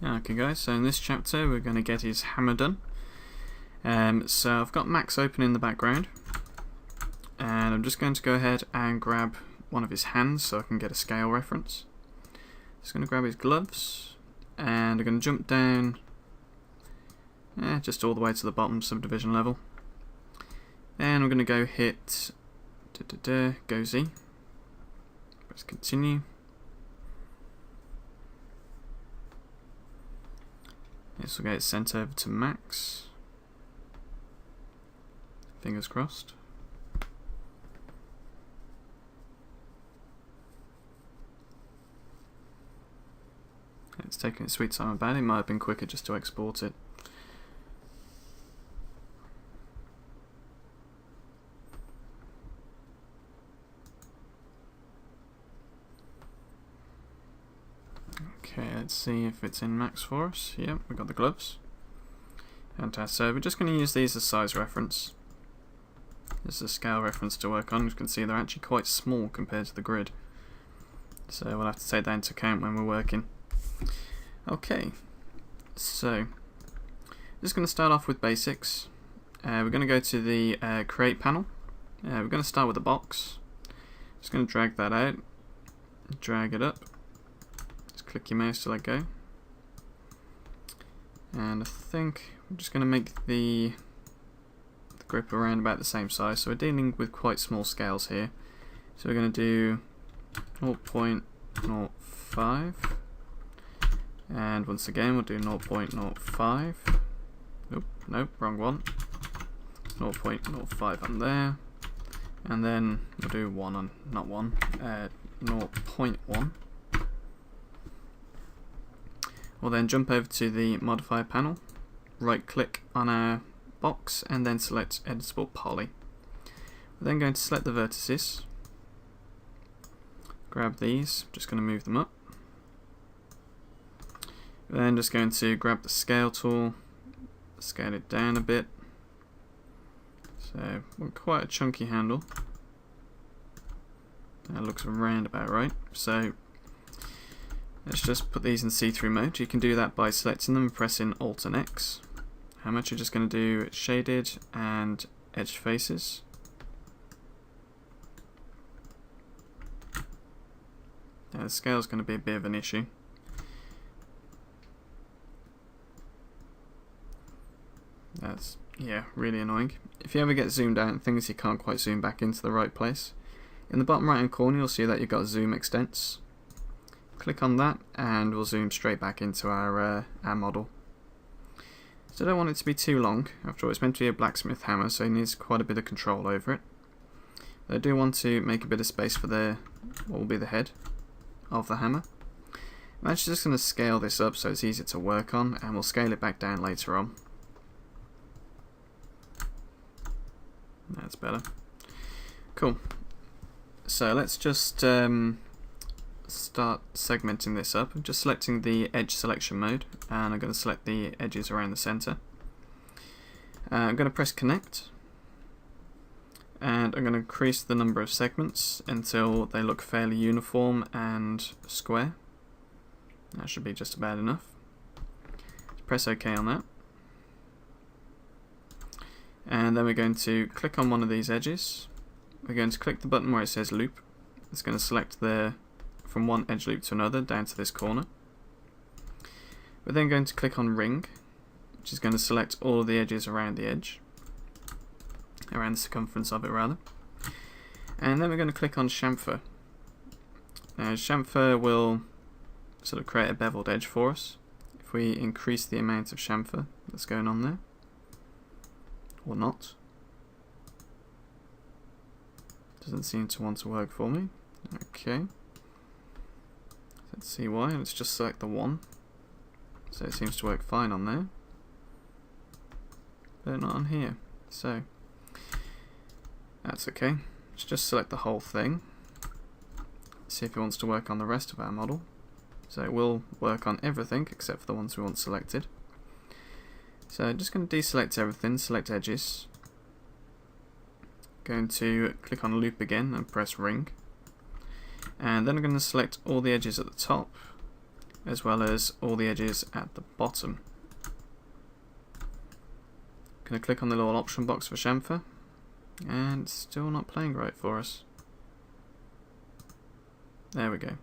Okay guys, so in this chapter we're going to get his hammer done. So I've got Max open in the background, and I'm just going to go ahead and grab one of his hands so I can get a scale reference. Just going to grab his gloves, and I'm going to jump down just all the way to the bottom subdivision level. And I'm going to go hit go Z, press continue. This will get it sent over to Max. Fingers crossed. It's taking its sweet time about it. It might have been quicker just to export it. Okay, let's see if it's in Max for us. Yep, we got the gloves. Fantastic. So we're just going to use these as size reference. This is a scale reference to work on. You can see they're actually quite small compared to the grid. So we'll have to take that into account when we're working. Okay, so just going to start off with basics. We're going to go to the create panel. We're going to start with the box. Just going to drag that out, drag it up. Click your mouse to let go, and I think I'm just going to make the grip around about the same size, so we're dealing with quite small scales here. So we're going to do 0.05, and once again we'll do 0.05. Nope, wrong one. 0.05 on there, and then we'll do 1 on, not 1, 0.1. We'll then jump over to the modifier panel, right click on our box, and then select editable poly. We're then going to select the vertices, grab these, just going to move them up. We're then just going to grab the scale tool, scale it down a bit. So quite a chunky handle. That looks around about right. So let's just put these in see-through mode. You can do that by selecting them and pressing Alt and X. How much you're just going to do shaded and edge faces. Now the scale is going to be a bit of an issue. That's, yeah, really annoying. If you ever get zoomed out and things you can't quite zoom back into the right place, in the bottom right hand corner you'll see that you've got zoom extents. Click on that and we'll zoom straight back into our model. So I don't want it to be too long. After all, it's meant to be a blacksmith hammer, so it needs quite a bit of control over it. But I do want to make a bit of space for what will be the head of the hammer. I'm actually just going to scale this up so it's easier to work on, and we'll scale it back down later on. That's better. Cool. So let's just start segmenting this up. I'm just selecting the edge selection mode, and I'm going to select the edges around the center. I'm going to press connect, and I'm going to increase the number of segments until they look fairly uniform and square. That should be just about enough. Press OK on that, and then we're going to click on one of these edges. We're going to click the button where it says loop. It's going to select from one edge loop to another down to this corner. We're then going to click on ring, which is going to select all of the edges around the edge, around the circumference of it rather. And then we're going to click on chamfer. Now chamfer will sort of create a beveled edge for us if we increase the amount of chamfer that's going on there, or not. Doesn't seem to want to work for me. Okay. Let's see why. Let's just select the 1. So it seems to work fine on there, but not on here. So that's okay. Let's just select the whole thing. See if it wants to work on the rest of our model. So it will work on everything except for the ones we want selected. So I'm just going to deselect everything, select edges. Going to click on loop again and press ring. And then I'm going to select all the edges at the top as well as all the edges at the bottom. Going to click on the little option box for chamfer, and it's still not playing right for us. There we go.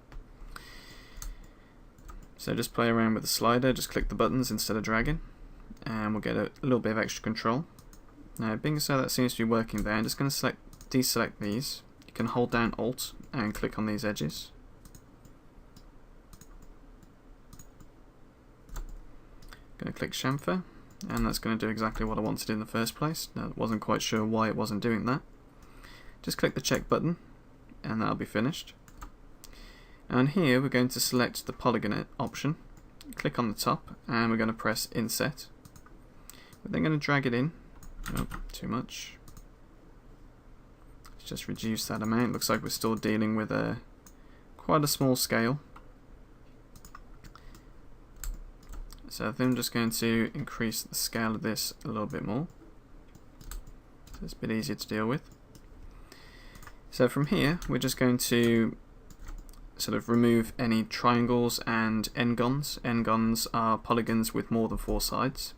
So just play around with the slider, just click the buttons instead of dragging, and we'll get a little bit of extra control. Now, being so that seems to be working there, I'm just going to deselect these. You can hold down Alt and click on these edges. Going to click chamfer, and that's going to do exactly what I wanted in the first place. Now, I wasn't quite sure why it wasn't doing that. Just click the check button, and that'll be finished. And here we're going to select the polygon option, click on the top, and we're going to press inset. We're then going to drag it in. Oh, too much. Let's just reduce that amount. Looks like we're still dealing with quite a small scale. So I think I'm just going to increase the scale of this a little bit more, so it's a bit easier to deal with. So from here we're just going to sort of remove any triangles and n-gons. N-gons are polygons with more than 4 sides.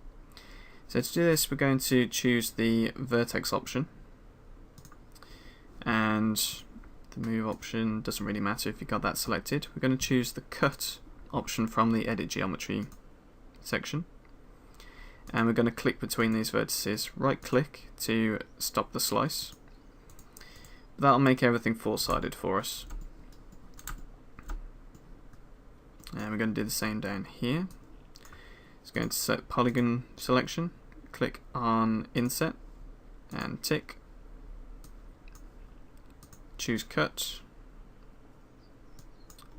So to do this, we're going to choose the vertex option, and the move option doesn't really matter if you've got that selected. We're going to choose the cut option from the edit geometry section, and we're going to click between these vertices, right click to stop the slice. That'll make everything 4-sided for us. And we're going to do the same down here. It's going to set polygon selection, click on inset and tick, choose cut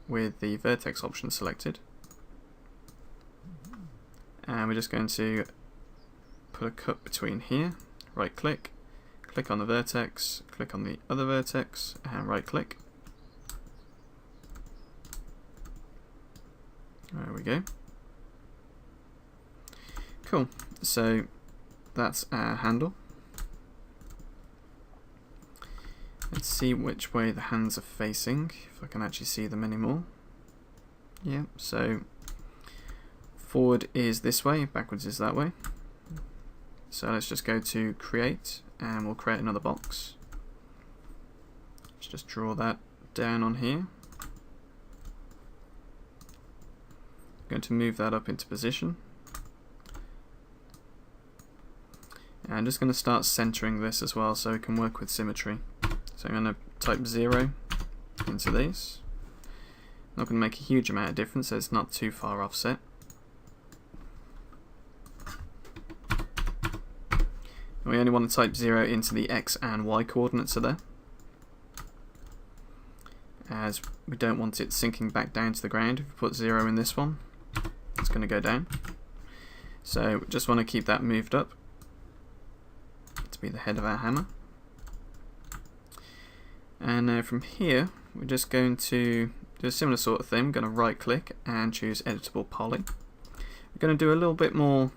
with the vertex option selected, and we're just going to put a cut between here, right click, click on the vertex, click on the other vertex and right click. There we go. Cool, so that's our handle. Let's see which way the hands are facing, if I can actually see them anymore. Yeah, so forward is this way, backwards is that way. So let's just go to create, and we'll create another box. Let's just draw that down on here. I'm going to move that up into position. And I'm just going to start centering this as well so we can work with symmetry. So I'm going to type 0 into these. Not going to make a huge amount of difference, so it's not too far offset. And we only want to type 0 into the X and Y coordinates are there, as we don't want it sinking back down to the ground. If we put 0 in this one, it's going to go down. So we just want to keep that moved up to be the head of our hammer. And now from here we're just going to do a similar sort of thing. We're going to right click and choose editable poly. We're going to do a little bit more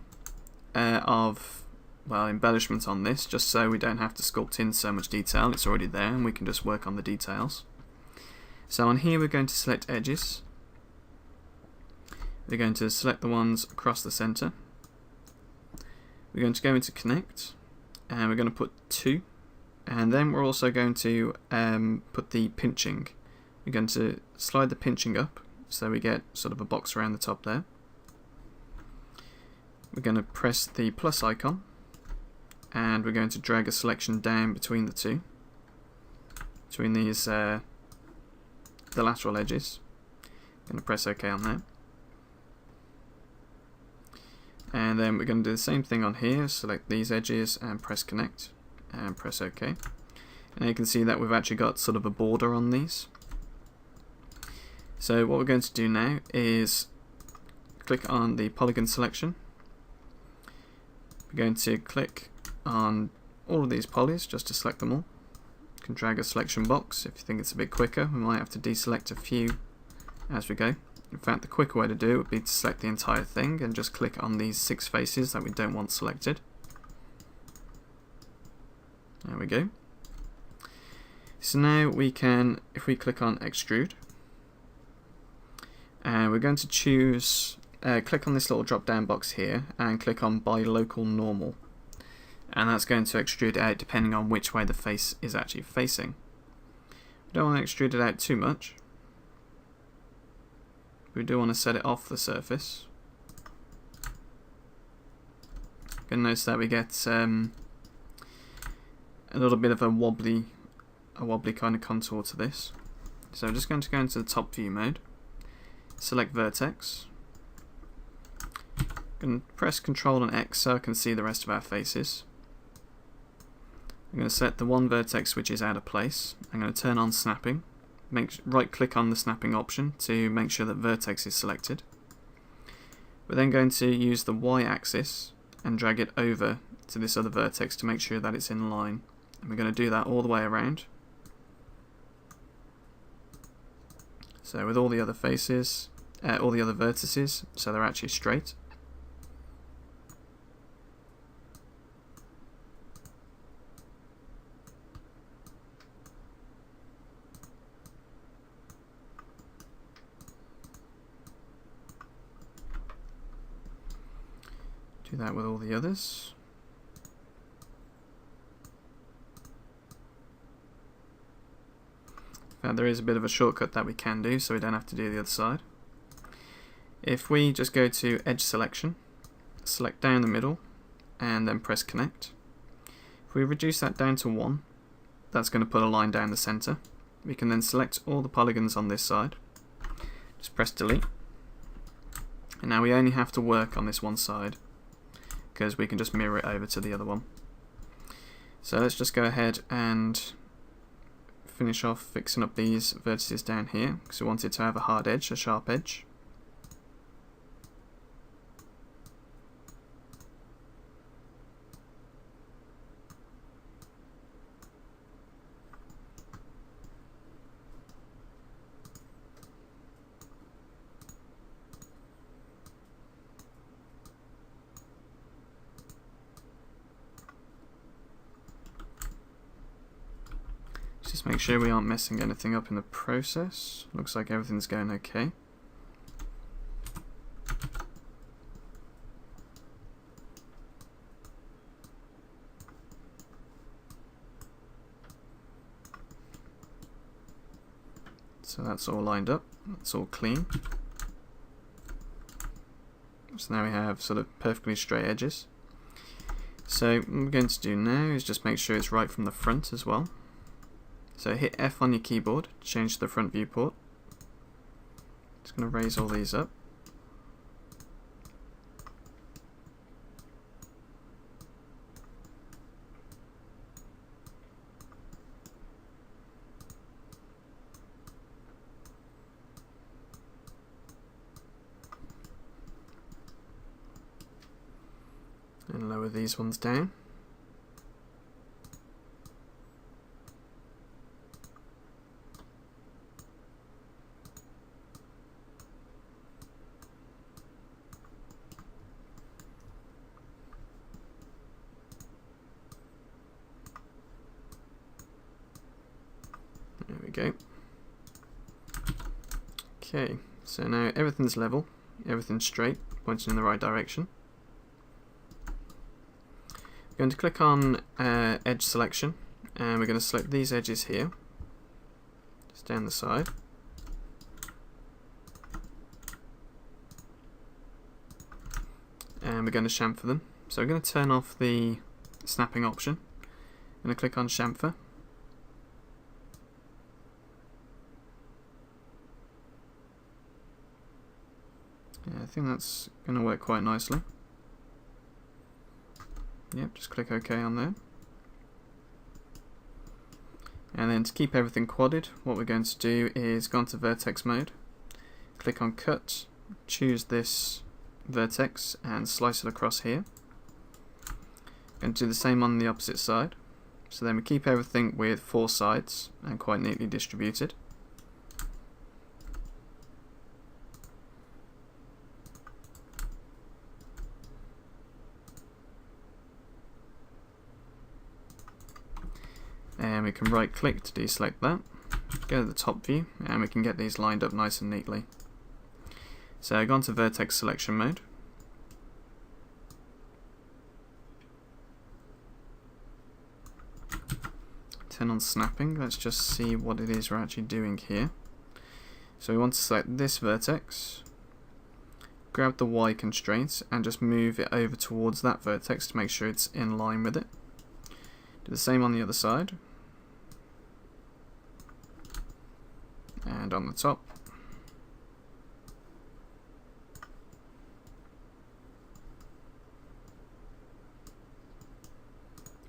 of embellishment on this, just so we don't have to sculpt in so much detail. It's already there and we can just work on the details. So on here we're going to select edges. We're going to select the ones across the center. We're going to go into connect, and we're going to put 2, and then we're also going to put the pinching. We're going to slide the pinching up so we get sort of a box around the top there. We're going to press the plus icon, and we're going to drag a selection down between the two, between these the lateral edges. I'm going to press OK on that. And then we're going to do the same thing on here, select these edges and press connect and press OK. And you can see that we've actually got sort of a border on these. So what we're going to do now is click on the polygon selection. We're going to click on all of these polys just to select them all. You can drag a selection box if you think it's a bit quicker. We might have to deselect a few as we go. In fact, the quicker way to do it would be to select the entire thing and just click on these 6 faces that we don't want selected. There we go. So now we can, if we click on extrude, And we're going to choose, click on this little drop down box here and click on by local normal, and that's going to extrude it out depending on which way the face is actually facing. We don't want to extrude it out too much. We do want to set it off the surface. You can notice that we get a little bit of a wobbly kind of contour to this. So I'm just going to go into the top view mode, select vertex, and press Ctrl and X so I can see the rest of our faces. I'm going to set the one vertex which is out of place. I'm going to turn on snapping. Right click on the snapping option to make sure that vertex is selected. We're then going to use the Y axis and drag it over to this other vertex to make sure that it's in line. And we're going to do that all the way around. So with all the other faces, all the other vertices, so they're actually straight. Do that with all the others. Now there is a bit of a shortcut that we can do, so we don't have to do the other side. If we just go to Edge Selection, select down the middle, and then press Connect. If we reduce that down to 1, that's going to put a line down the centre. We can then select all the polygons on this side, just press Delete, and now we only have to work on this one side, because we can just mirror it over to the other one. So let's just go ahead and finish off fixing up these vertices down here, because we want it to have a hard edge, a sharp edge. Just make sure we aren't messing anything up in the process. Looks like everything's going okay. So that's all lined up, that's all clean. So now we have sort of perfectly straight edges. So what we're going to do now is just make sure it's right from the front as well. So hit F on your keyboard to change to the front viewport. Just going to raise all these up. And lower these ones down. There we go. Okay, so now everything's level, everything's straight, pointing in the right direction. We're going to click on Edge Selection, and we're going to select these edges here, just down the side. And we're going to chamfer them. So we're going to turn off the snapping option. I'm going to click on chamfer. Yeah, I think that's going to work quite nicely. Yep, just click OK on there. And then to keep everything quadded, what we're going to do is go into vertex mode, click on cut, choose this vertex and slice it across here. And do the same on the opposite side. So then we keep everything with 4 sides and quite neatly distributed. And we can right click to deselect that, go to the top view, and we can get these lined up nice and neatly. So I go on to vertex selection mode. Turn on snapping. Let's just see what it is we're actually doing here. So we want to select this vertex, grab the Y constraint and just move it over towards that vertex to make sure it's in line with it. Do the same on the other side. And on the top.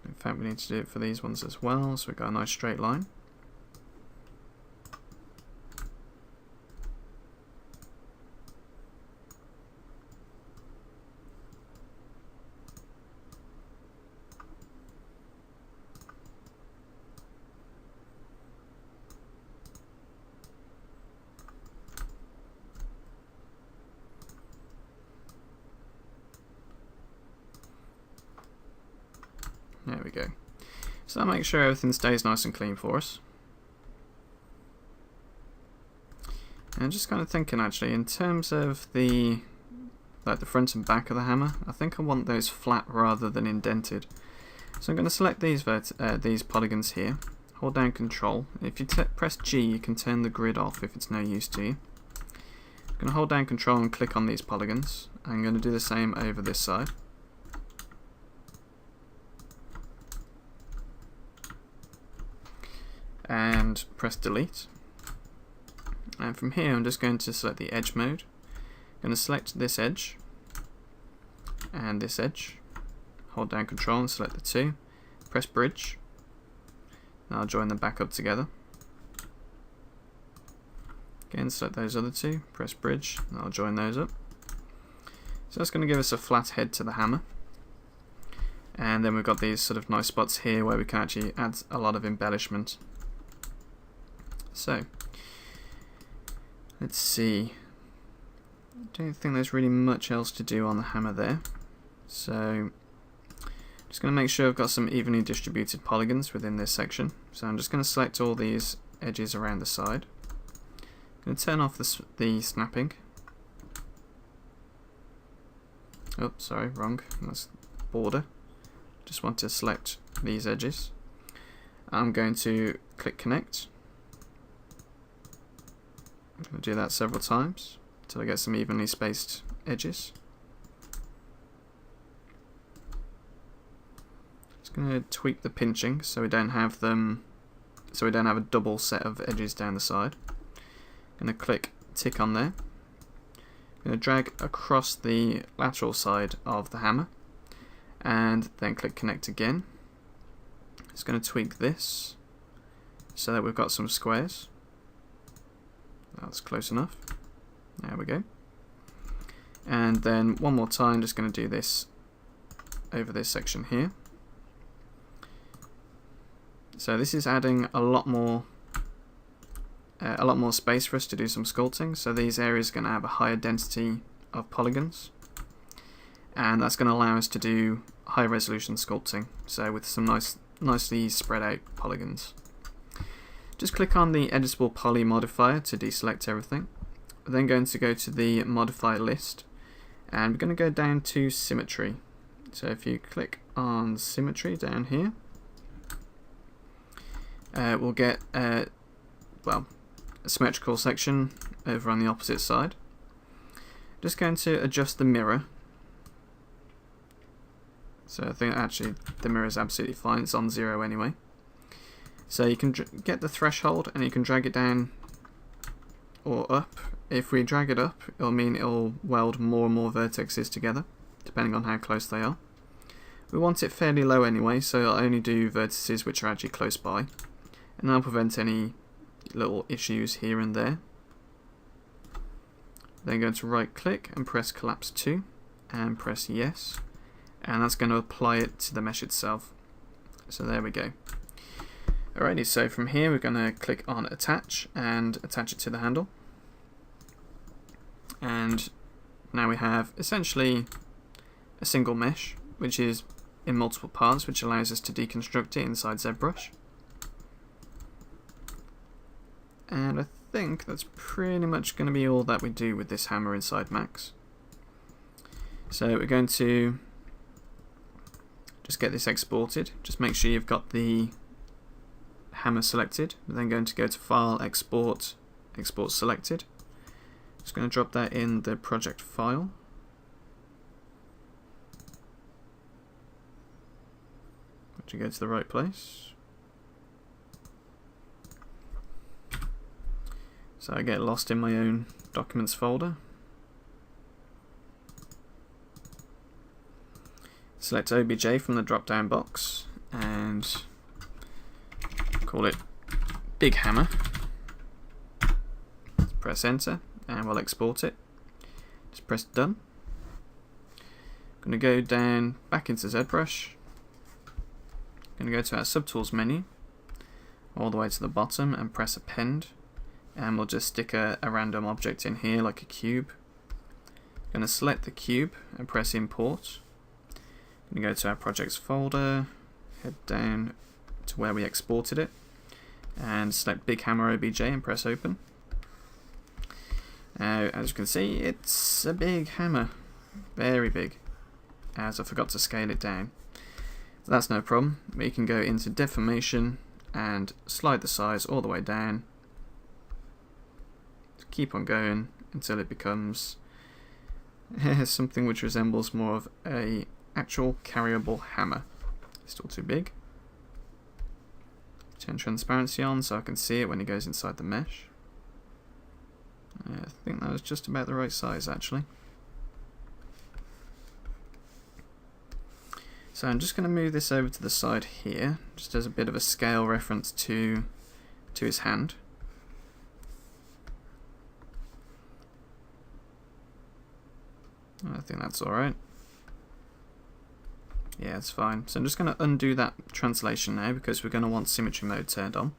In fact, we need to do it for these ones as well, so we've got a nice straight line. There we go. So that makes sure everything stays nice and clean for us. And just kind of thinking actually, in terms of the front and back of the hammer, I think I want those flat rather than indented. So I'm going to select these polygons here, hold down Control. If you press G, you can turn the grid off if it's no use to you. I'm going to hold down Control and click on these polygons. I'm going to do the same over this side. And press delete, and from here I'm just going to select the edge mode. I'm going to select this edge and this edge, hold down Control and select the two, press bridge, and I'll join them back up together. Again, select those other two, press bridge, and I'll join those up. So that's going to give us a flat head to the hammer. And then we've got these sort of nice spots here where we can actually add a lot of embellishment. So, let's see. I don't think there's really much else to do on the hammer there. So, just going to make sure I've got some evenly distributed polygons within this section. So I'm just going to select all these edges around the side. I'm going to turn off the snapping. Oh, sorry, wrong. That's border. Just want to select these edges. I'm going to click connect. I'm going to do that several times until I get some evenly spaced edges. Just going to tweak the pinching so we don't have them, so we don't have a double set of edges down the side. I'm going to click tick on there. I'm going to drag across the lateral side of the hammer and then click connect again. It's going to tweak this so that we've got some squares. That's close enough. There we go. And then one more time, just going to do this over this section here. So this is adding a lot more space for us to do some sculpting. So these areas are going to have a higher density of polygons, and that's going to allow us to do high resolution sculpting. So with some nicely spread out polygons. Just click on the editable poly modifier to deselect everything. We're then going to go to the modifier list, and we're going to go down to symmetry. So if you click on symmetry down here, we'll get a symmetrical section over on the opposite side. Just going to adjust the mirror. So I think actually the mirror is absolutely fine, it's on 0 anyway. So you can get the threshold and you can drag it down or up. If we drag it up, it'll mean it'll weld more and more vertexes together, depending on how close they are. We want it fairly low anyway, so I'll only do vertices which are actually close by, and that'll prevent any little issues here and there. Then go to right click and press collapse to, and press yes, and that's going to apply it to the mesh itself. So there we go. Alrighty, so from here we're going to click on attach and attach it to the handle. And now we have essentially a single mesh, which is in multiple parts, which allows us to deconstruct it inside ZBrush. And I think that's pretty much going to be all that we do with this hammer inside Max. So we're going to just get this exported. Just make sure you've got the hammer selected. We're then going to go to File, Export, Export Selected. Just going to drop that in the project file. To go to the right place. So I get lost in my own documents folder. Select OBJ from the drop down box and call it Big Hammer. Press enter and we'll export it. Just press done. I'm going to go down back into ZBrush. I'm going to go to our subtools menu all the way to the bottom and press append, and we'll just stick a random object in here like a cube. I'm going to select the cube and press import. I'm going to go to our projects folder, head down to where we exported it and select Big Hammer OBJ and press open. Now as you can see, it's a big hammer, very big, as I forgot to scale it down. That's no problem. We can go into deformation and slide the size all the way down. Keep on going until it becomes something which resembles more of a actual carryable hammer. Still too big. Turn transparency on so I can see it when it goes inside the mesh. I think that was just about the right size actually. So I'm just going to move this over to the side here, just as a bit of a scale reference to his hand. I think that's alright. Yeah, it's fine. So I'm just going to undo that translation now because we're going to want symmetry mode turned on.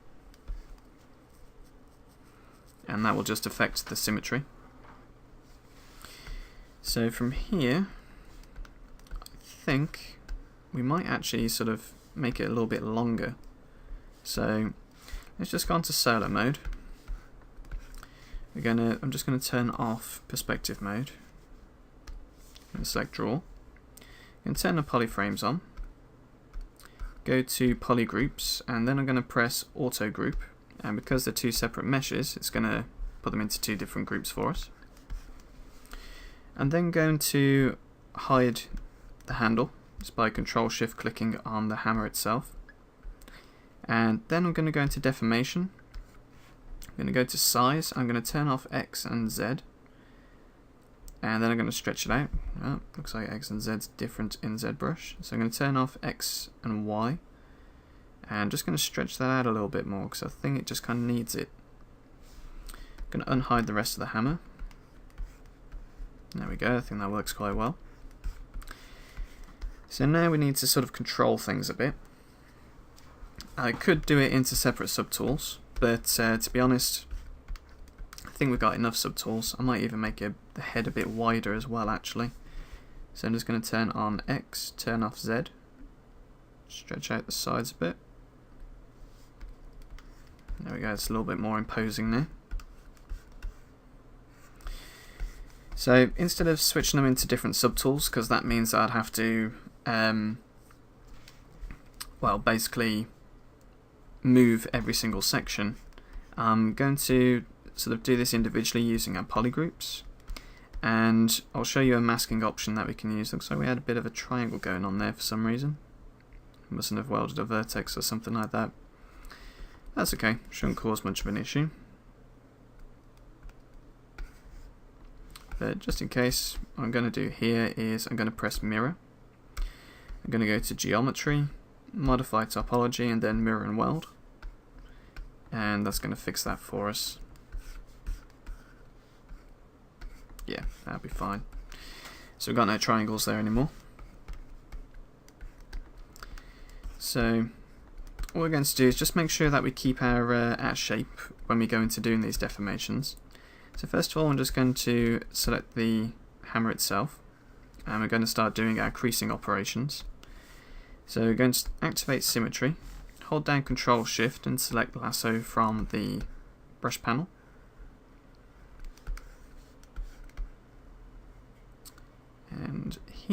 And that will just affect the symmetry. So from here, I think we might actually sort of make it a little bit longer. So let's just go into solo mode. I'm just going to turn off perspective mode. I'm going to select draw. And turn the polyframes on. Go to poly groups, and then I'm going to press auto group. And because they're two separate meshes, it's going to put them into two different groups for us. And then going to hide the handle. Just by Control-Shift clicking on the hammer itself. And then I'm going to go into deformation. I'm going to go to size. I'm going to turn off X and Z. And then I'm going to stretch it out. Oh, looks like X and Z is different in ZBrush. So I'm going to turn off X and Y. And just going to stretch that out a little bit more because I think it just kind of needs it. I'm going to unhide the rest of the hammer. There we go. I think that works quite well. So now we need to sort of control things a bit. I could do it into separate subtools, but to be honest, I think we've got enough subtools. I might even make the head a bit wider as well actually. So I'm just going to turn on X, turn off Z, stretch out the sides a bit. There we go, it's a little bit more imposing now. So instead of switching them into different subtools, because that means I'd have to well, basically move every single section, I'm going to sort of do this individually using our polygroups, and I'll show you a masking option that we can use. Looks like we had a bit of a triangle going on there for some reason. Mustn't have welded a vertex or something like that. That's okay, shouldn't cause much of an issue. But just in case, what I'm going to do here is I'm going to press mirror. I'm going to go to geometry, modify topology, and then mirror and weld. And that's going to fix that for us. Yeah, that'll be fine. So we've got no triangles there anymore. So what we're going to do is just make sure that we keep our shape when we go into doing these deformations. So first of all, I'm just going to select the hammer itself, and we're going to start doing our creasing operations. So we're going to activate symmetry, hold down Control-Shift and select lasso from the brush panel.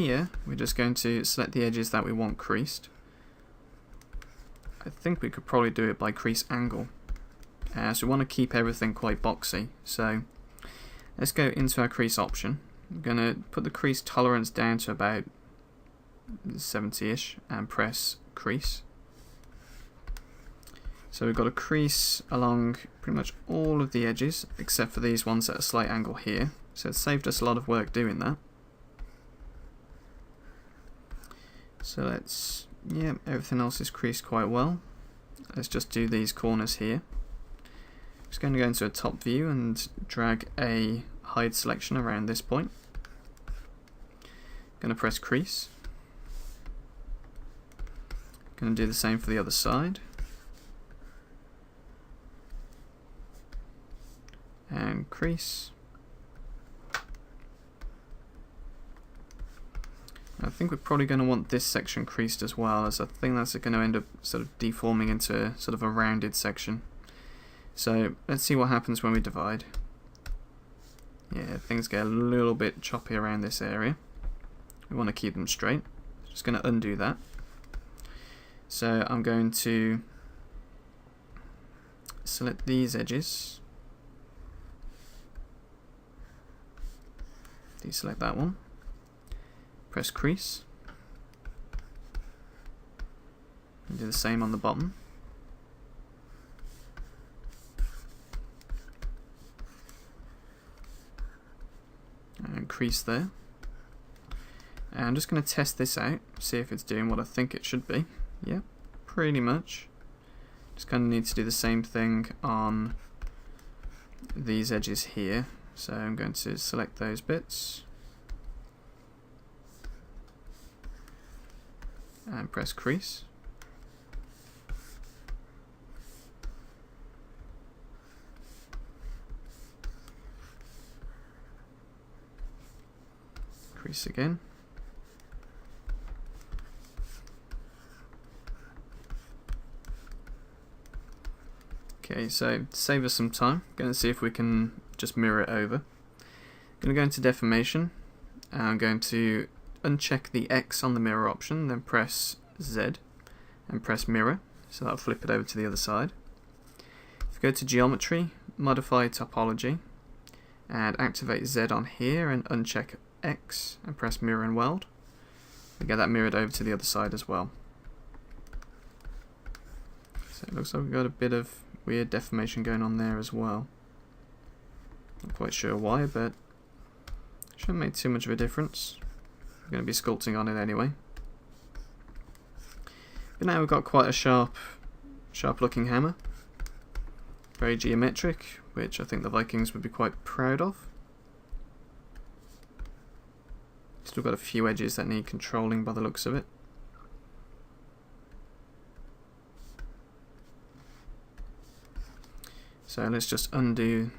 here, we're just going to select the edges that we want creased. I think we could probably do it by crease angle. So we want to keep everything quite boxy. So let's go into our crease option. I'm going to put the crease tolerance down to about 70-ish and press crease. So we've got a crease along pretty much all of the edges except for these ones at a slight angle here. So it's saved us a lot of work doing that. So let's, yeah, everything else is creased quite well. Let's just do these corners here. Just going to go into a top view and drag a hide selection around this point. Going to press crease. Going to do the same for the other side. And crease. I think we're probably going to want this section creased as well, as I think that's going to end up sort of deforming into sort of a rounded section. So let's see what happens when we divide. Yeah, things get a little bit choppy around this area. We want to keep them straight. Just going to undo that. So I'm going to select these edges. Deselect that one. Press crease. And do the same on the bottom. And crease there. And I'm just going to test this out, see if it's doing what I think it should be. Yeah, pretty much. Just kind of need to do the same thing on these edges here. So I'm going to select those bits and press crease. Crease again. Okay, so to save us some time, going to see if we can just mirror it over. Going to go into deformation. I'm going to uncheck the X on the mirror option, then press Z and press mirror, so that'll flip it over to the other side. If you go to geometry, modify topology, and activate Z on here and uncheck X and press mirror and weld, and get that mirrored over to the other side as well. So it looks like we've got a bit of weird deformation going on there as well. Not quite sure why, but shouldn't make too much of a difference. We're going to be sculpting on it anyway. But now we've got quite a sharp looking hammer. Very geometric, which I think the Vikings would be quite proud of. Still got a few edges that need controlling by the looks of it. So let's just undo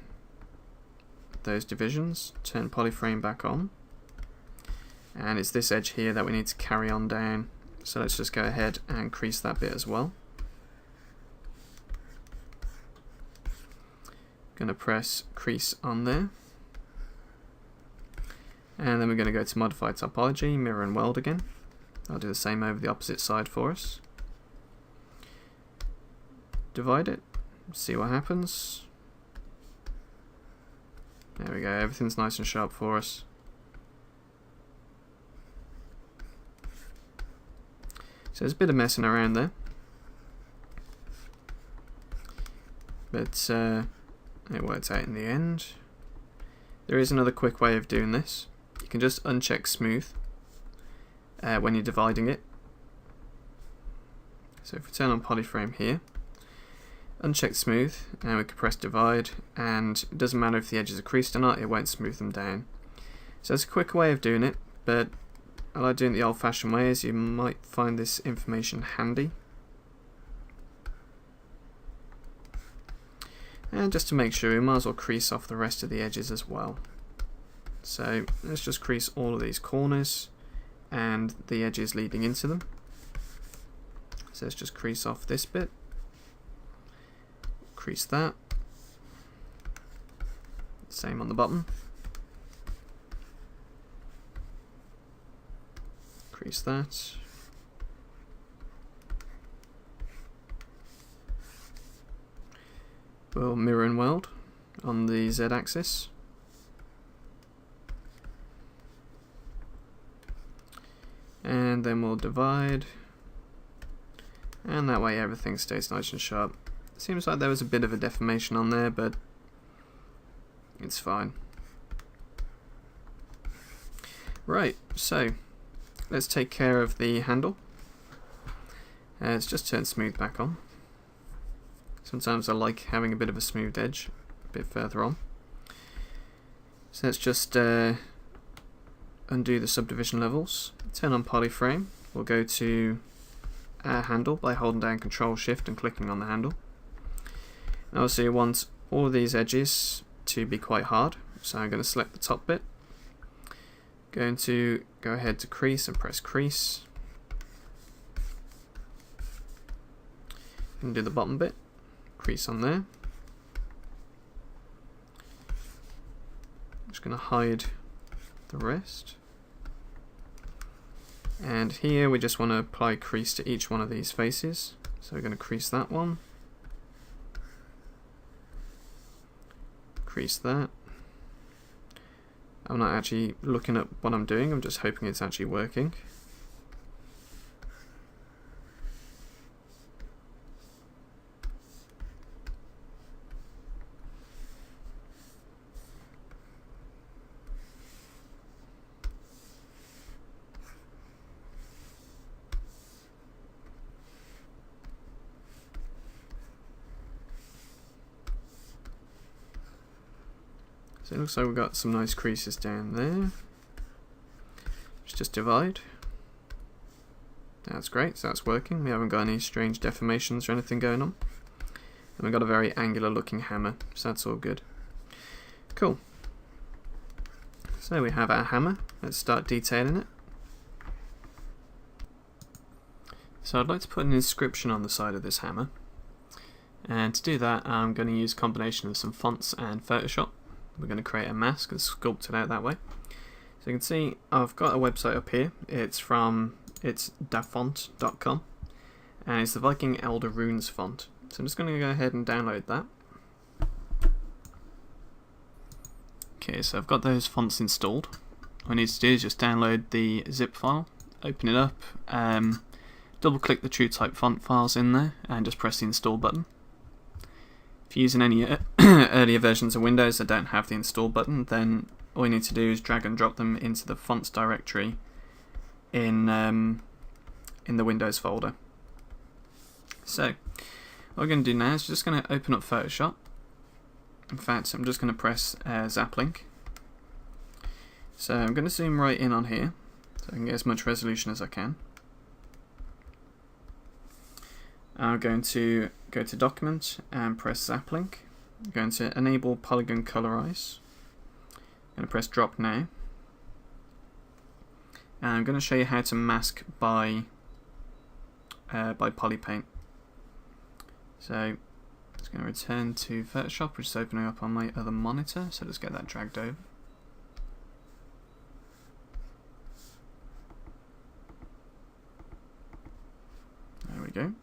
those divisions, turn polyframe back on, and it's this edge here that we need to carry on down, so let's just go ahead and crease that bit as well. Going to press crease on there, and then we're going to go to modify topology, mirror and weld again. I'll do the same over the opposite side for us. Divide it. See what happens. There we go, everything's nice and sharp for us. So there's a bit of messing around there, but it worked out in the end. There is another quick way of doing this. You can just uncheck smooth when you're dividing it. So if we turn on polyframe here, uncheck smooth, and we can press divide, and it doesn't matter if the edges are creased or not, it won't smooth them down. So it's a quick way of doing it, but I like doing it the old-fashioned way, as you might find this information handy. And just to make sure, we might as well crease off the rest of the edges as well. So let's just crease all of these corners and the edges leading into them. So let's just crease off this bit. Crease that. Same on the bottom. Crease that. We'll mirror and weld on the Z axis. And then we'll divide. And that way everything stays nice and sharp. Seems like there was a bit of a deformation on there, but it's fine. Right, so let's take care of the handle. Let's just turn smooth back on. Sometimes I like having a bit of a smooth edge a bit further on. So let's just undo the subdivision levels. Turn on polyframe. We'll go to our handle by holding down Control Shift and clicking on the handle. Now also you want all of these edges to be quite hard, so I'm going to select the top bit. Going to go ahead to crease and press crease. And do the bottom bit. Crease on there. Just going to hide the rest. And here we just want to apply crease to each one of these faces. So we're going to crease that one. Crease that. I'm not actually looking at what I'm doing, I'm just hoping it's actually working. So it looks like we've got some nice creases down there. Let's just divide. That's great, so that's working. We haven't got any strange deformations or anything going on. And we've got a very angular looking hammer, so that's all good. Cool. So we have our hammer. Let's start detailing it. So I'd like to put an inscription on the side of this hammer. And to do that, I'm going to use a combination of some fonts and Photoshop. We're going to create a mask and sculpt it out that way. So you can see I've got a website up here. It's dafont.com and it's the Viking Elder Runes font. So I'm just going to go ahead and download that. Okay, so I've got those fonts installed. All I need to do is just download the zip file, open it up, double click the TrueType font files in there and just press the install button. If you're using any earlier versions of Windows that don't have the install button, then all you need to do is drag and drop them into the fonts directory in the Windows folder. So what we're going to do now is just going to open up Photoshop. In fact, I'm just going to press Zap link. So I'm going to zoom right in on here so I can get as much resolution as I can. I'm going to go to Document and press Zap link. I'm going to enable Polygon Colorize. I'm going to press Drop Now. And I'm going to show you how to mask by Polypaint. So I'm just going to return to Photoshop, which is opening up on my other monitor. So let's get that dragged over. There we go.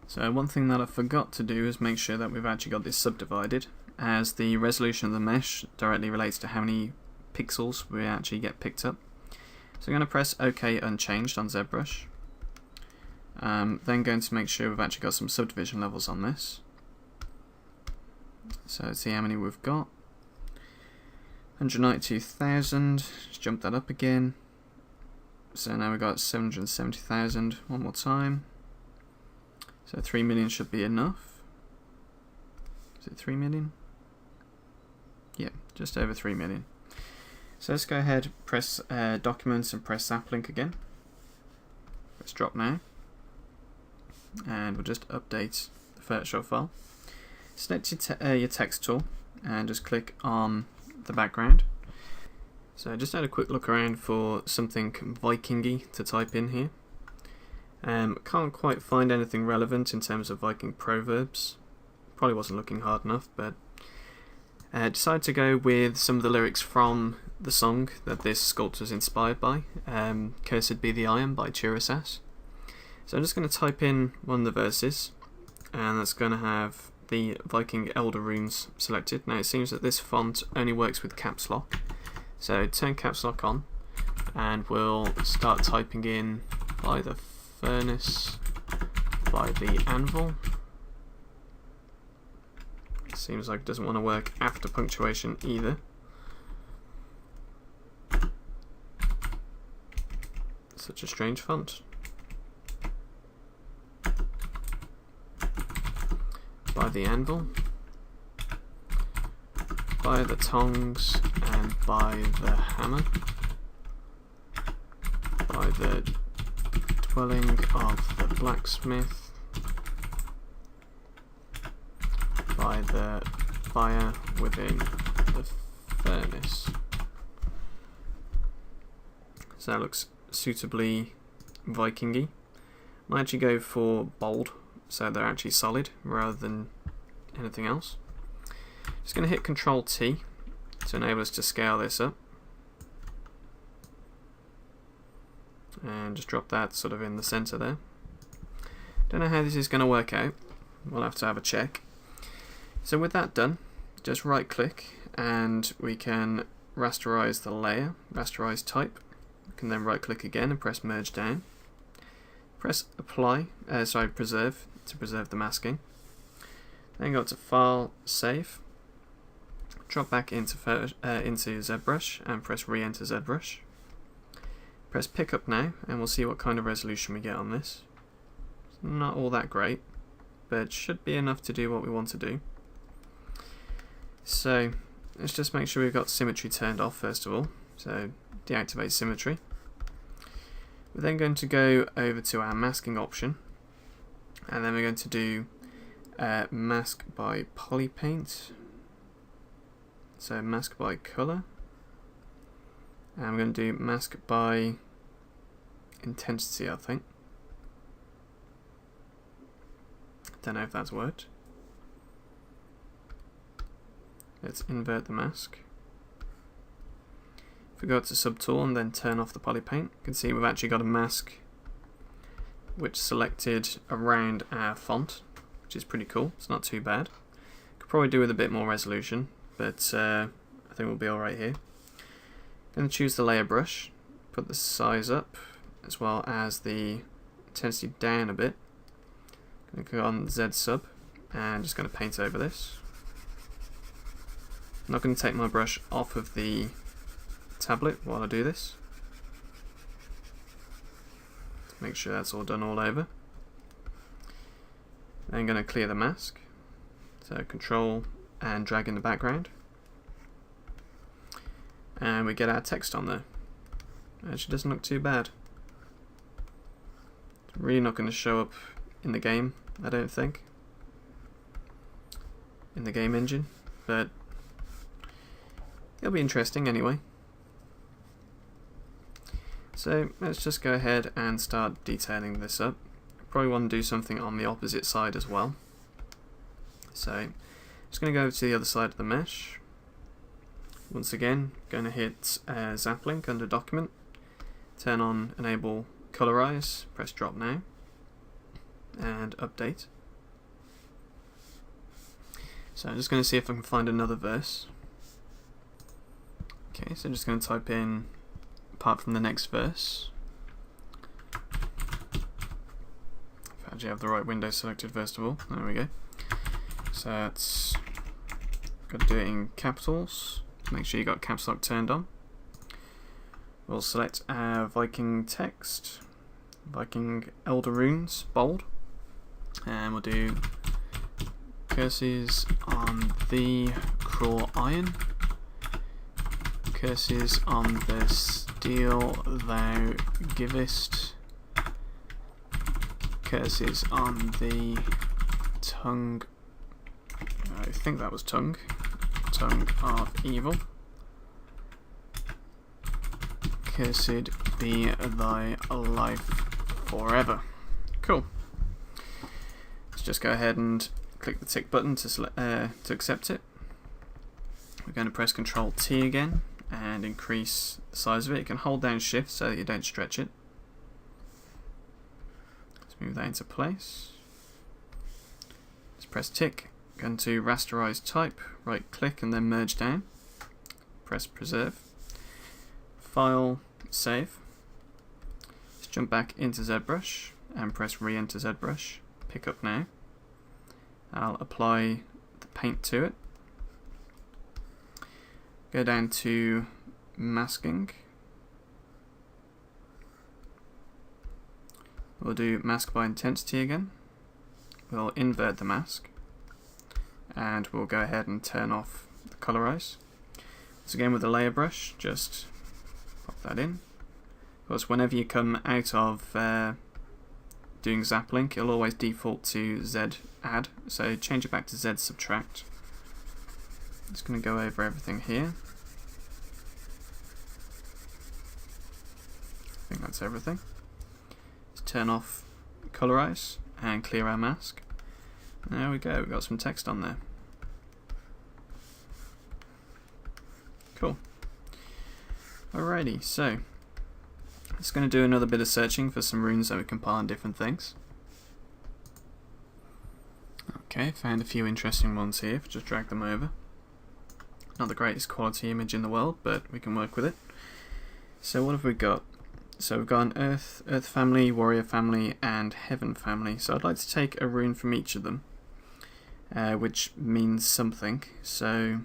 So one thing that I forgot to do is make sure that we've actually got this subdivided, as the resolution of the mesh directly relates to how many pixels we actually get picked up. So I'm going to press OK Unchanged on ZBrush. Then going to make sure we've actually got some subdivision levels on this. So let's see how many we've got. 192,000, just jump that up again. So now we've got 770,000, one more time. So 3 million should be enough. Is it 3 million? Yeah, just over 3 million. So let's go ahead, press Documents and press Zap link again. Press Drop Now. And we'll just update the Photoshop file. Select your text tool and just click on the background. So I just had a quick look around for something Viking-y to type in here. Can't quite find anything relevant in terms of Viking proverbs. Probably wasn't looking hard enough, but decided to go with some of the lyrics from the song that this sculpture is inspired by, Cursed Be the Iron by Chirasas. So I'm just going to type in one of the verses, and that's going to have the Viking Elder runes selected. Now it seems that this font only works with caps lock, so turn caps lock on, and we'll start typing in by the furnace, by the anvil. Seems like it doesn't want to work after punctuation either. Such a strange font. By the anvil, by the tongs, and by the hammer, by the dwelling of the blacksmith, by the fire within the furnace. So that looks suitably Vikingy. Might actually go for bold, so they're actually solid rather than anything else. Just going to hit Control T to enable us to scale this up, and just drop that sort of in the center there. Don't know how this is going to work out, we'll have to have a check. So with that done, just right click and we can rasterize the layer, rasterize type. We can then right click again and press merge down. Press apply, preserve, to preserve the masking. Then go to File, Save. Drop back into ZBrush and press re-enter ZBrush. Press pick up now and we'll see what kind of resolution we get on this. It's not all that great, but it should be enough to do what we want to do. So let's just make sure we've got symmetry turned off first of all. So deactivate symmetry. We're then going to go over to our masking option, and then we're going to do mask by polypaint. So mask by color, and we're going to do mask by intensity, I think. Don't know if that's worked. Let's invert the mask. If we go to subtool and then turn off the polypaint, you can see we've actually got a mask which selected around our font, which is pretty cool. It's not too bad. Could probably do with a bit more resolution, but I think we'll be alright here. Going to choose the layer brush, put the size up as well as the intensity down a bit. Going to go on Z sub and just going to paint over this. I'm not going to take my brush off of the tablet while I do this. Make sure that's all done all over. Then I'm going to clear the mask. So Control and drag in the background. And we get our text on there. Actually doesn't look too bad. It's really not going to show up in the game, I don't think. In the game engine, but it'll be interesting anyway. So let's just go ahead and start detailing this up. Probably want to do something on the opposite side as well. So I'm just going to go over to the other side of the mesh. Once again, going to hit Zap link under document, turn on enable colorize, press drop now, and update. So I'm just going to see if I can find another verse. Okay, so I'm just going to type in apart from the next verse. If I actually have the right window selected first of all. There we go. So it's got to do it in capitals. Make sure you got caps lock turned on. We'll select our Viking text, Viking Elder runes, bold, and we'll do curses on the cruel iron, curses on the steel thou givest, curses on the tongue, I think that was tongue of evil, cursed be thy life forever. Cool. Let's just go ahead and click the tick button to accept it. We're going to press Control T again and increase the size of it. You can hold down shift so that you don't stretch it. Let's move that into place. Let's press tick, go into rasterize type, right click and then merge down. Press preserve. File, save. Let's jump back into ZBrush and press re-enter ZBrush. Pick up now. I'll apply the paint to it. Go down to masking. We'll do mask by intensity again. We'll invert the mask and we'll go ahead and turn off the colorize. So again with the layer brush, just pop that in. Of course, whenever you come out of doing Zaplink, it'll always default to Z add, so change it back to Z subtract. Just going to go over everything here. I think that's everything. Let's turn off colorize and clear our mask. There we go, we've got some text on there. Cool. Alrighty, so it's going to do another bit of searching for some runes that we can put on different things. Okay, found a few interesting ones here, just drag them over. Not the greatest quality image in the world, but we can work with it. So what have we got? So we've got an Earth family, Warrior family, and Heaven family. So I'd like to take a rune from each of them, which means something. So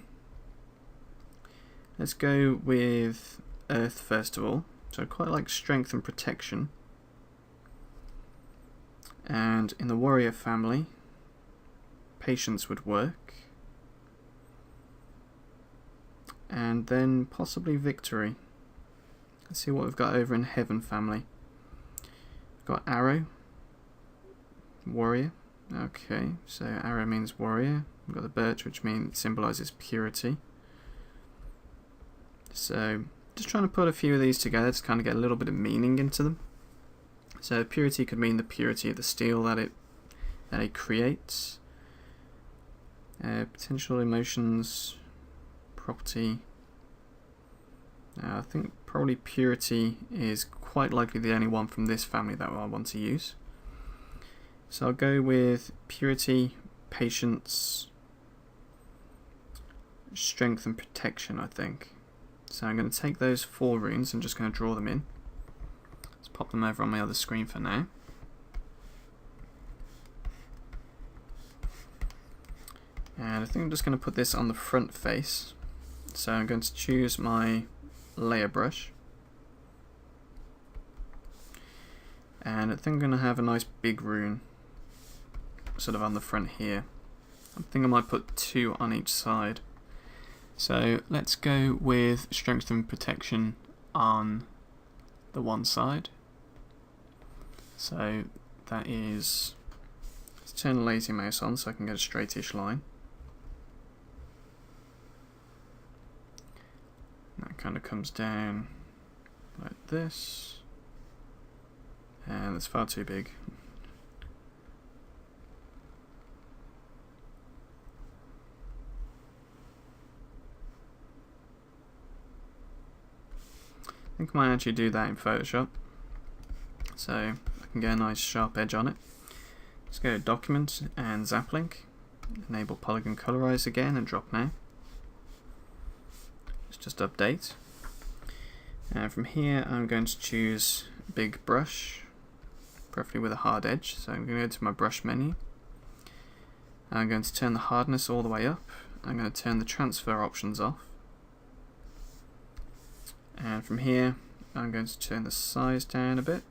let's go with Earth first of all. So I quite like Strength and Protection. And in the Warrior family, Patience would work. And then possibly Victory. Let's see what we've got over in Heaven family. We've got Arrow, Warrior. Okay, so Arrow means Warrior. We've got the Birch, which symbolises purity. So just trying to put a few of these together to kind of get a little bit of meaning into them. So purity could mean the purity of the steel that it creates. Potential emotions, property. I think probably purity is quite likely the only one from this family that I want to use. So I'll go with purity, patience, strength and protection, I think. So I'm going to take those 4 runes and just going to draw them in. Let's pop them over on my other screen for now. And I think I'm just going to put this on the front face. So I'm going to choose my layer brush. And I think I'm going to have a nice big rune sort of on the front here. I think I might put 2 on each side. So let's go with Strength and Protection on the one side. So that is, let's turn the lazy mouse on so I can get a straightish line. That kind of comes down like this, and it's far too big. I think I might actually do that in Photoshop, so I can get a nice sharp edge on it. Let's go to Document and Zaplink, enable Polygon Colorize again and drop now. Let's just update. And from here I'm going to choose Big Brush, preferably with a hard edge. So I'm going to go to my brush menu. I'm going to turn the hardness all the way up. I'm going to turn the transfer options off. And from here I'm going to turn the size down a bit.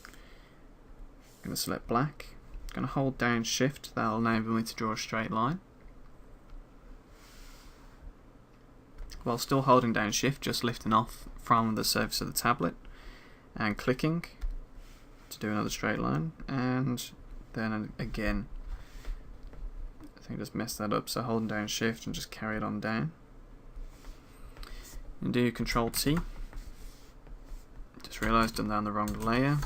I'm going to select black. I'm going to hold down shift, that will enable me to draw a straight line. While still holding down shift, just lifting off from the surface of the tablet and clicking to do another straight line, and then again, I think I just messed that up, so holding down shift and just carry it on down. And do Control T. Just realised I'm down the wrong layer,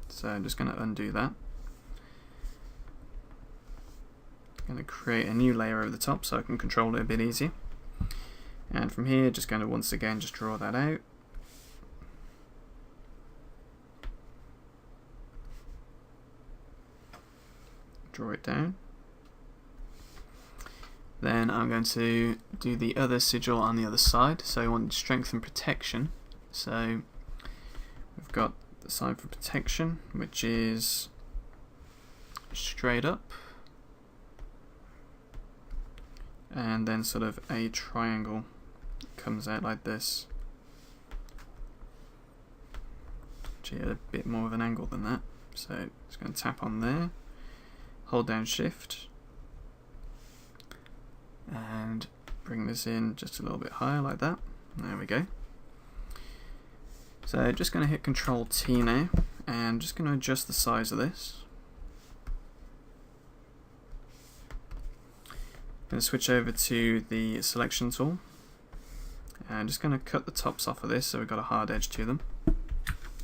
so I'm just going to undo that. I'm going to create a new layer over the top so I can control it a bit easier. And from here, just going to once again just draw that out. Draw it down. Then I'm going to do the other sigil on the other side. So I want strength and protection. So we've got the sign for protection, which is straight up, and then sort of a triangle comes out like this. Actually, a bit more of an angle than that. So just going to tap on there, hold down Shift, and bring this in just a little bit higher like that. There we go. So just going to hit Control T now, and just going to adjust the size of this. Going to switch over to the selection tool, and just going to cut the tops off of this so we've got a hard edge to them,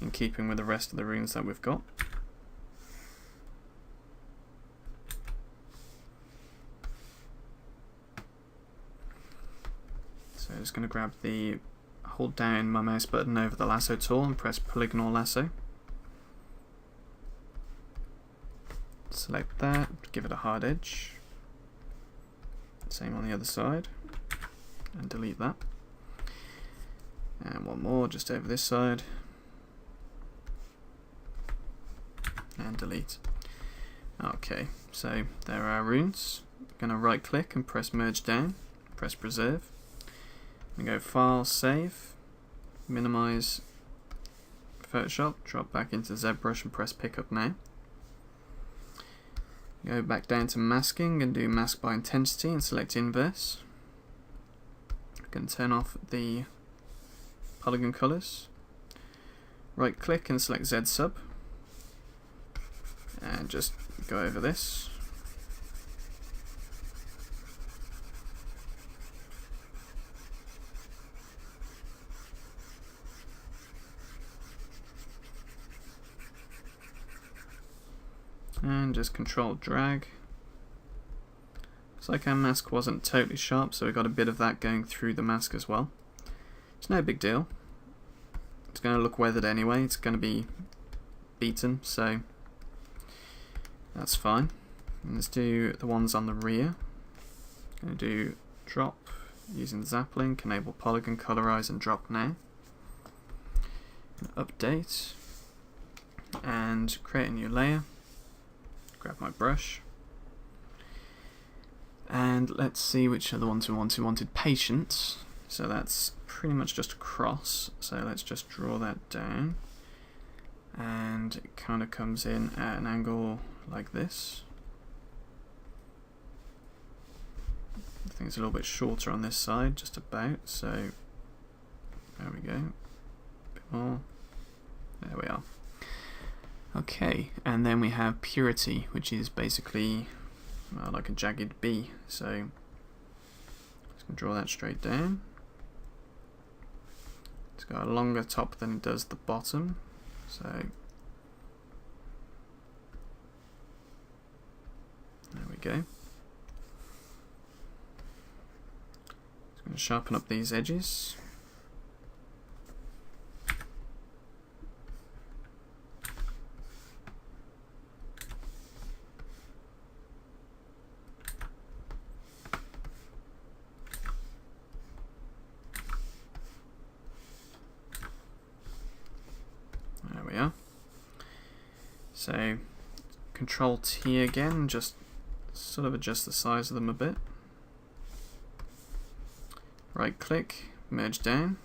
in keeping with the rest of the runes that we've got. So I'm just going to grab the, hold down my mouse button over the lasso tool and press polygonal lasso. Select that, give it a hard edge. Same on the other side, and delete that. And one more just over this side, and delete. Okay, so there are our runes. I'm going to right click and press merge down, press preserve. We go File, Save, minimize Photoshop, drop back into ZBrush and press Pick Up Now. Go back down to masking and do mask by intensity and select inverse. I can turn off the polygon colors. Right click and select Z sub, and just go over this. And just control drag. Looks like our mask wasn't totally sharp, so we got a bit of that going through the mask as well. It's no big deal. It's going to look weathered anyway, it's going to be beaten, so that's fine. And let's do the ones on the rear. Going to do drop using Zap Link, enable polygon colorize and drop now. Update and create a new layer. Grab my brush, and let's see which are the ones we want. We wanted patience, so that's pretty much just a cross, so let's just draw that down, and it kind of comes in at an angle like this. I think it's a little bit shorter on this side, just about, so there we go, a bit more, there we are. Okay, and then we have purity, which is basically like a jagged B. So just gonna draw that straight down. It's got a longer top than it does the bottom, so there we go. Just gonna sharpen up these edges. So Control T again, just sort of adjust the size of them a bit. Right click, merge down,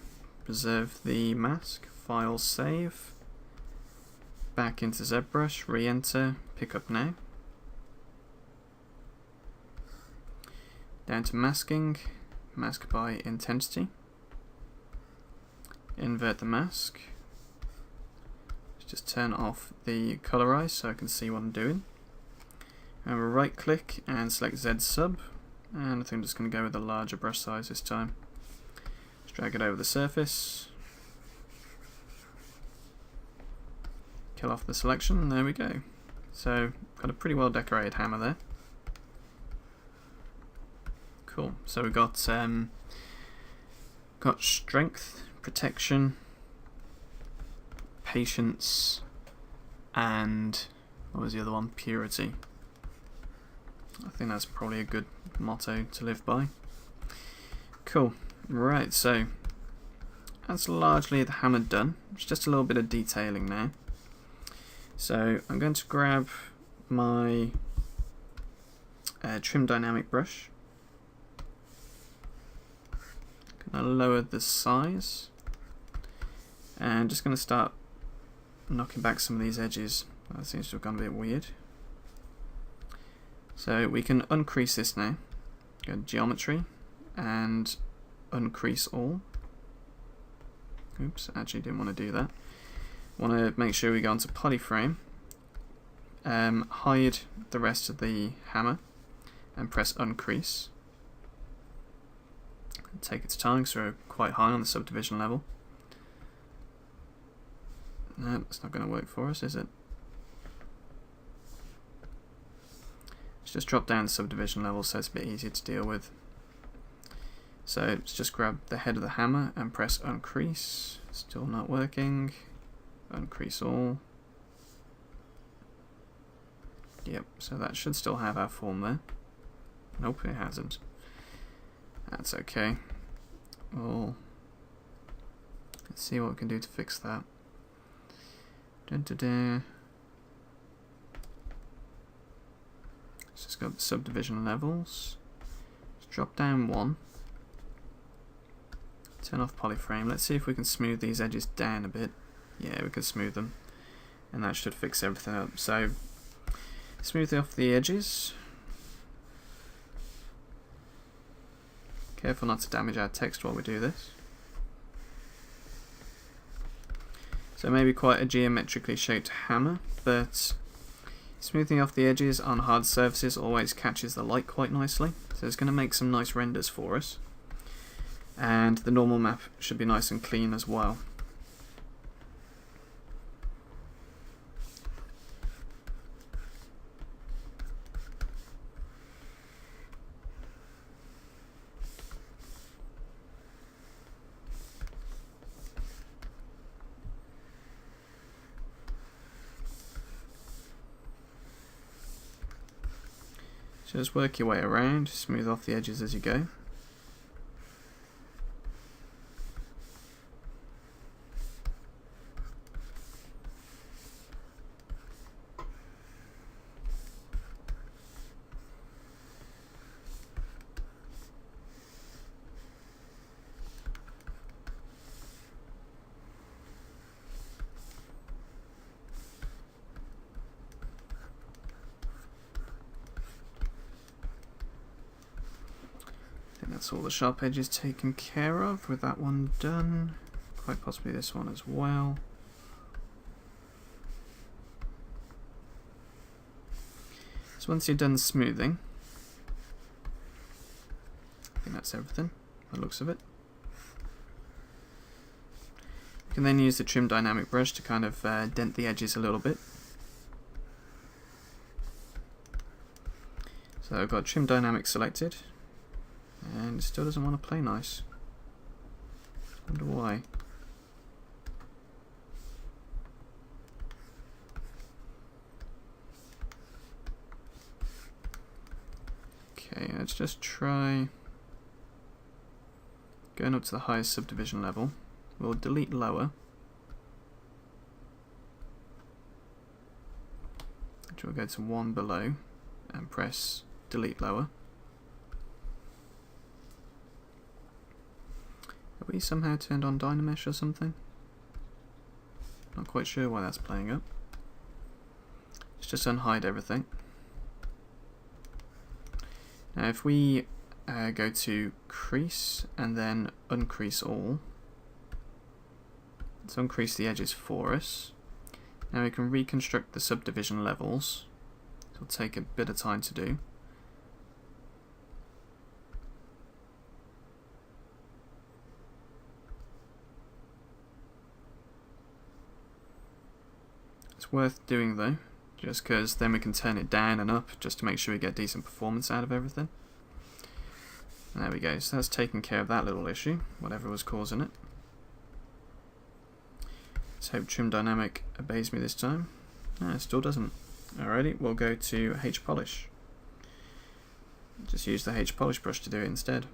preserve the mask, File, Save, back into ZBrush, re-enter, Pick Up Now. Down to masking, mask by intensity. Invert the mask. Just turn off the colorize so I can see what I'm doing. And we'll right click and select Z sub, and I think I'm just going to go with a larger brush size this time. Just drag it over the surface, kill off the selection, and there we go. So got a pretty well decorated hammer there. Cool. So we've got Got strength, protection, patience, and what was the other one? Purity. I think that's probably a good motto to live by. Cool. Right, so that's largely the hammer done. It's just a little bit of detailing now. So I'm going to grab my trim dynamic brush. Going to lower the size, and just going to start knocking back some of these edges. That seems to have gone a bit weird. So we can uncrease this now. Go to geometry and uncrease all. Oops, actually didn't want to do that. Want to make sure we go onto polyframe, hide the rest of the hammer, and press uncrease. Take its time because we're quite high on the subdivision level. No, it's not going to work for us, is it? Let's just drop down the subdivision level so it's a bit easier to deal with. So let's just grab the head of the hammer and press uncrease. Still not working. Uncrease all. Yep, so that should still have our form there. Nope, it hasn't. That's okay. Well, let's see what we can do to fix that. Let's just go up the subdivision levels. Let's drop down one. Turn off polyframe. Let's see if we can smooth these edges down a bit. Yeah, we can smooth them, and that should fix everything up. So, smooth off the edges. Careful not to damage our text while we do this. So maybe quite a geometrically shaped hammer, but smoothing off the edges on hard surfaces always catches the light quite nicely. So it's going to make some nice renders for us. And the normal map should be nice and clean as well. Just work your way around, smooth off the edges as you go. That's all the sharp edges taken care of with that one done. Quite possibly this one as well. So once you're done smoothing, I think that's everything by the looks of it. You can then use the trim dynamic brush to kind of dent the edges a little bit. So I've got trim dynamic selected. And it still doesn't want to play nice. Wonder why. Okay, let's just try going up to the highest subdivision level. We'll delete lower. Which will go to 1 below and press delete lower. Have we somehow turned on Dynamesh or something? Not quite sure why that's playing up. Let's just unhide everything. Now if we go to crease and then uncrease all, let's uncrease the edges for us. Now we can reconstruct the subdivision levels. It'll take a bit of time to do. It's worth doing though, just because then we can turn it down and up just to make sure we get decent performance out of everything. There we go, so that's taken care of that little issue, whatever was causing it. Let's hope Trim Dynamic obeys me this time. No, it still doesn't. Alrighty, we'll go to H Polish. Just use the H Polish brush to do it instead.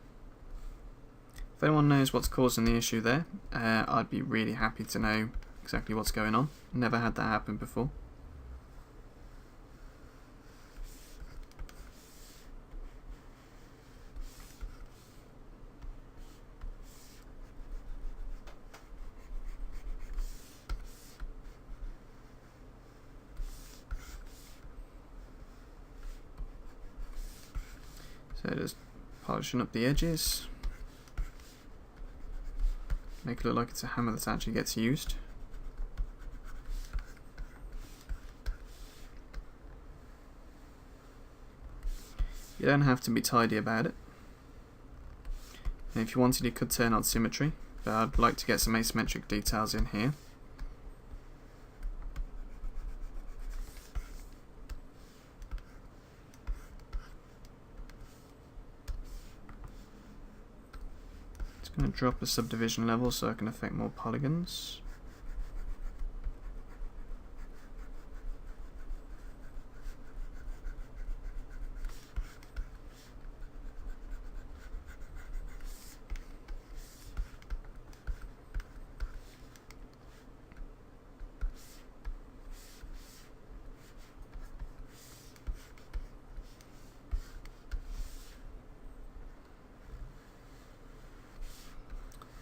If anyone knows what's causing the issue there, I'd be really happy to know exactly what's going on. Never had that happen before. So just polishing up the edges. Make it look like it's a hammer that actually gets used. You don't have to be tidy about it. And if you wanted, you could turn on symmetry, but I'd like to get some asymmetric details in here. I'm going to drop the subdivision level so I can affect more polygons.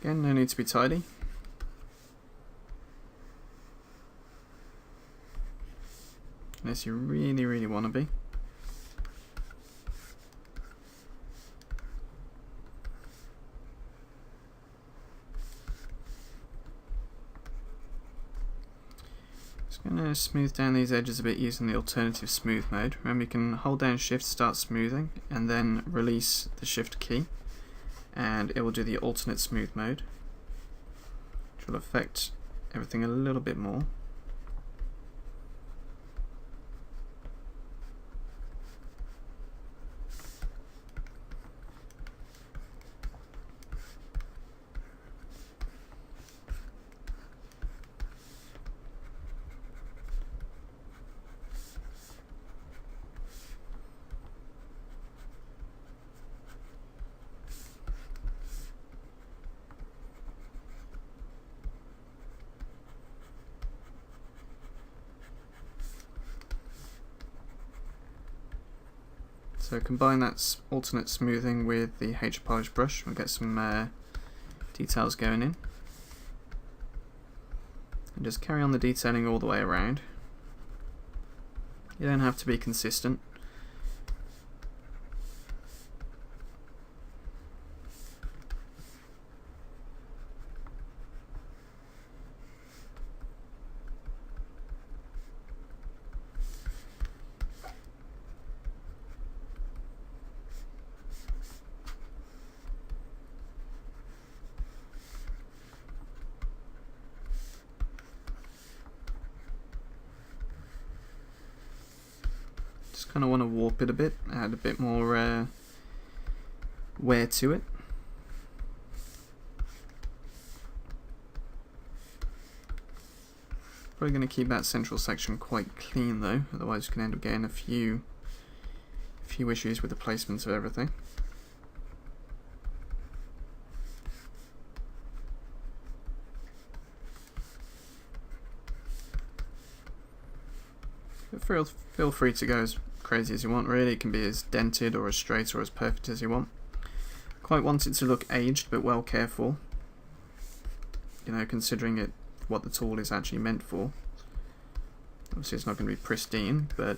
Again, no need to be tidy. Unless you really, really want to be. Just going to smooth down these edges a bit using the alternative smooth mode. Remember, you can hold down Shift to start smoothing and then release the Shift key, and it will do the alternate smooth mode, which will affect everything a little bit more. So combine that alternate smoothing with the H Polish brush, we'll get some details going in. And just carry on the detailing all the way around. You don't have to be consistent. Just kind of want to warp it a bit, add a bit more wear to it. Probably going to keep that central section quite clean though, otherwise you can end up getting a few issues with the placements of everything. Feel free to go as crazy as you want, really. It can be as dented or as straight or as perfect as you want. Quite want it to look aged, but well cared for. You know, considering what the tool is actually meant for. Obviously it's not going to be pristine, but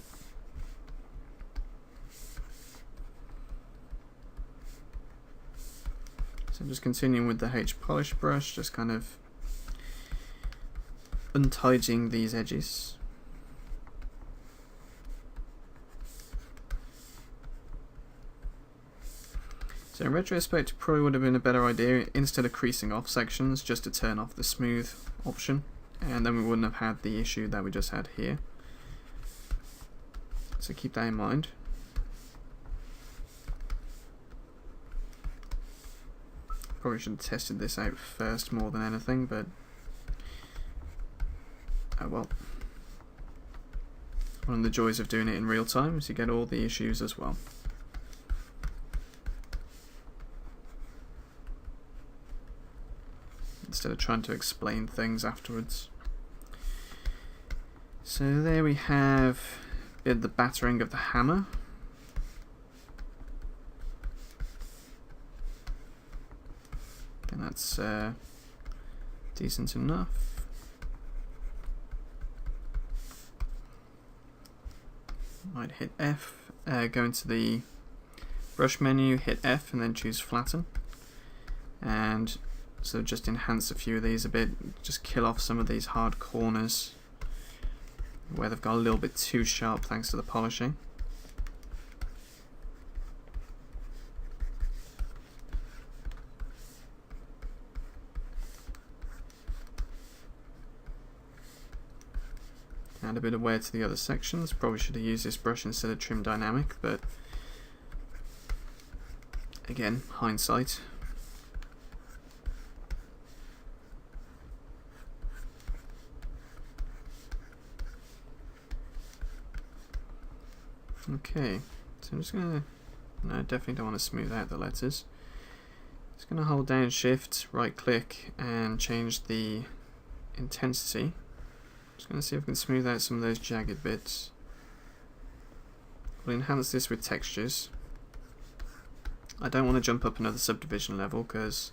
so I'm just continuing with the H Polish brush, just kind of untidying these edges. So in retrospect, it probably would have been a better idea, instead of creasing off sections, just to turn off the smooth option, and then we wouldn't have had the issue that we just had here. So keep that in mind. Probably should have tested this out first more than anything, but oh well. One of the joys of doing it in real time is you get all the issues as well. Instead of trying to explain things afterwards. So there we have a bit of the battering of the hammer. And that's decent enough. Might hit F, go into the brush menu, hit F and then choose flatten. And so just enhance a few of these a bit, just kill off some of these hard corners where they've got a little bit too sharp thanks to the polishing. Add a bit of wear to the other sections. Probably should have used this brush instead of trim dynamic, but again, hindsight. Okay, so I'm just gonna, no, definitely don't want to smooth out the letters. Just gonna hold down Shift, right click, and change the intensity. Just gonna see if I can smooth out some of those jagged bits. We'll enhance this with textures. I don't want to jump up another subdivision level because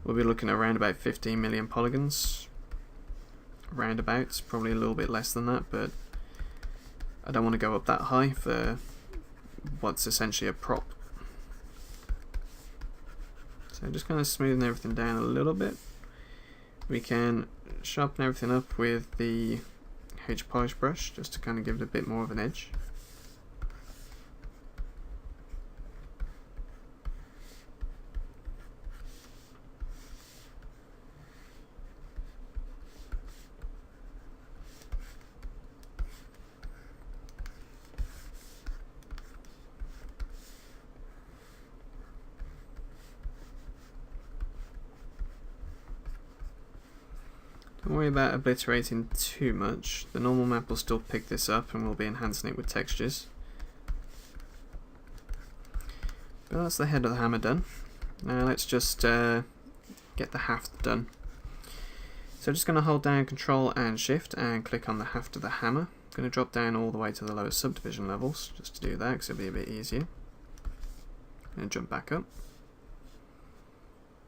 we'll be looking at around about 15 million polygons. Roundabouts, probably a little bit less than that, but I don't want to go up that high for what's essentially a prop. So just kind of smoothing everything down a little bit. We can sharpen everything up with the H polish brush just to kind of give it a bit more of an edge. Don't worry about obliterating too much. The normal map will still pick this up and we'll be enhancing it with textures. But that's the head of the hammer done. Now let's just get the haft done. So I'm just going to hold down Control and Shift and click on the haft of the hammer. I'm going to drop down all the way to the lowest subdivision levels just to do that because it'll be a bit easier. And jump back up.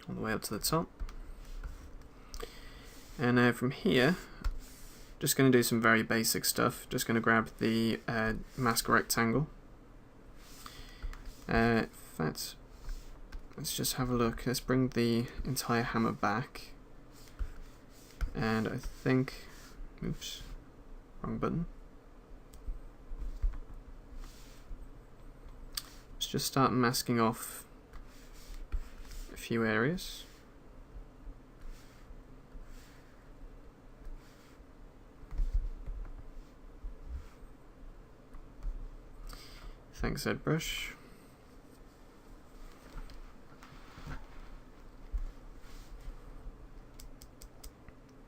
All the way up to the top. And now from here, just going to do some very basic stuff. Just going to grab the mask rectangle. In fact, let's just have a look. Let's bring the entire hammer back. And I think, oops, wrong button. Let's just start masking off a few areas. Thanks, ZBrush.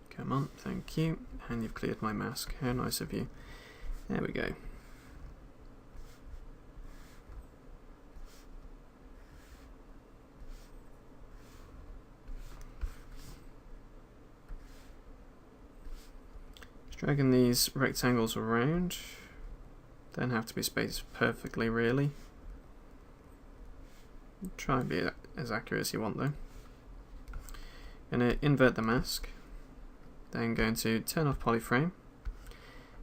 Come on, thank you. And you've cleared my mask. How nice of you. There we go. Just dragging these rectangles around. Don't have to be spaced perfectly, really. Try and be as accurate as you want, though. Going to invert the mask. Then going to turn off polyframe.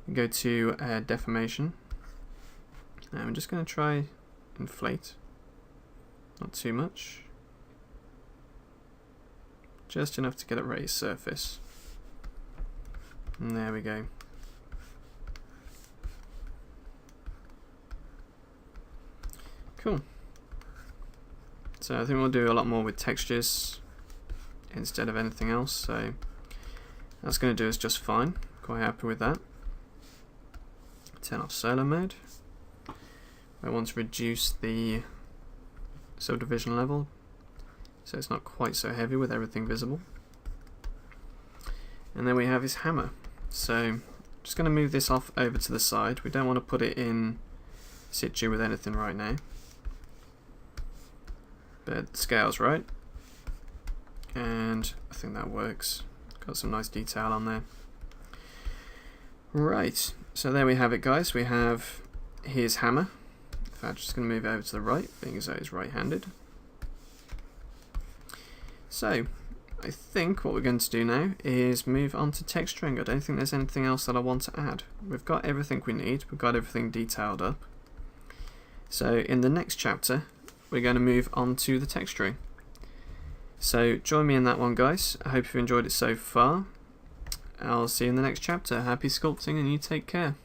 And go to deformation. And I'm just going to try inflate. Not too much. Just enough to get a raised surface. And there we go. Cool. So I think we'll do a lot more with textures instead of anything else, so that's going to do us just fine. Quite happy with that. Turn off solo mode. I want to reduce the subdivision level so it's not quite so heavy with everything visible. And then we have his hammer. So just going to move this off over to the side. We don't want to put it in situ with anything right now, but the scale's right, and I think that works. Got some nice detail on there. Right, so there we have it, guys. We have his hammer. In fact, just going to move over to the right, being as though he's right-handed. So I think what we're going to do now is move on to texturing. I don't think there's anything else that I want to add. We've got everything we need. We've got everything detailed up. So in the next chapter, we're going to move on to the texturing. So join me in that one, guys. I hope you've enjoyed it so far. I'll see you in the next chapter. Happy sculpting, and you take care.